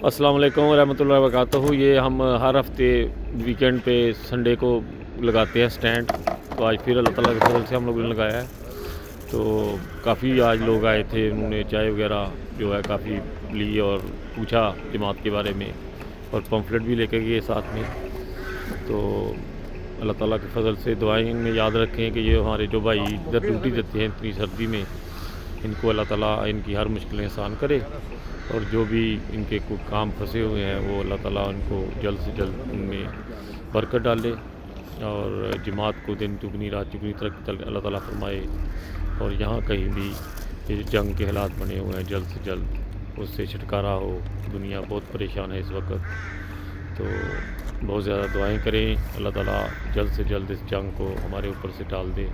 السلام علیکم ورحمۃ اللہ وبرکاتہ۔ یہ ہم ہر ہفتے ویکینڈ پہ سنڈے کو لگاتے ہیں سٹینڈ، تو آج پھر اللہ تعالیٰ کے فضل سے ہم لوگوں نے لگایا ہے۔ تو کافی آج لوگ آئے تھے، انہوں نے چائے وغیرہ جو ہے کافی لی اور پوچھا جماعت کے بارے میں، اور پمفلٹ بھی لے کے گئے ساتھ میں۔ تو اللہ تعالیٰ کے فضل سے دعائیں میں یاد رکھیں کہ یہ ہمارے جو بھائی ادھر ڈیوٹی دیتے ہیں اتنی سردی میں، ان کو اللہ تعالیٰ ان کی ہر مشکلیں آسان کرے، اور جو بھی ان کے کوئی کام پھنسے ہوئے ہیں وہ اللہ تعالیٰ ان کو جلد سے جلد ان میں برکت ڈالے، اور جماعت کو دن دگنی رات چگنی ترقی اللہ تعالیٰ فرمائے، اور یہاں کہیں بھی یہ جنگ کے حالات بنے ہوئے ہیں جلد سے جلد اس سے چھٹکارا ہو۔ دنیا بہت پریشان ہے اس وقت، تو بہت زیادہ دعائیں کریں اللہ تعالیٰ جلد سے جلد اس جنگ کو ہمارے اوپر سے ٹال دے،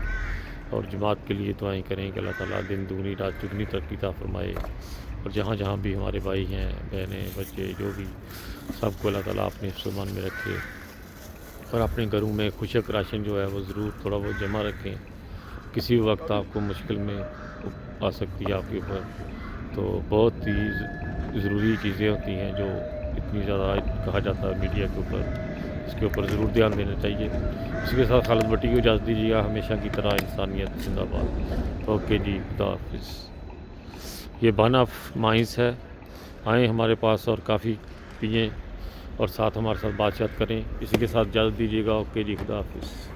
اور جماعت کے لیے دعائیں کریں کہ اللہ تعالیٰ دن دگنی رات چگنی ترقی عطا فرمائے، اور جہاں جہاں بھی ہمارے بھائی ہیں بہنیں بچے جو بھی، سب کو اللہ تعالیٰ اپنے حفظ و امان میں رکھے، اور اپنے گھروں میں خشک راشن جو ہے وہ ضرور تھوڑا بہت جمع رکھیں، کسی بھی وقت آپ کو مشکل میں آ سکتی ہے آپ کے اوپر۔ تو بہت ہی ضروری چیزیں ہوتی ہیں جو اتنی زیادہ کہا جاتا ہے میڈیا کے اوپر، اس کے اوپر ضرور دھیان دینا چاہیے۔ اس کے ساتھ خالد بٹی کو اجازت دیجیے گا، ہمیشہ کی طرح انسانیت زندہ باد۔ اوکے جی، خدا حافظ۔ یہ بن آف مائنس ہے، آئیں ہمارے پاس اور کافی پئیں، اور ساتھ ہمارے ساتھ بات چیت کریں۔ اسی کے ساتھ اجازت دیجیے گا، اوکے جی، خدا حافظ۔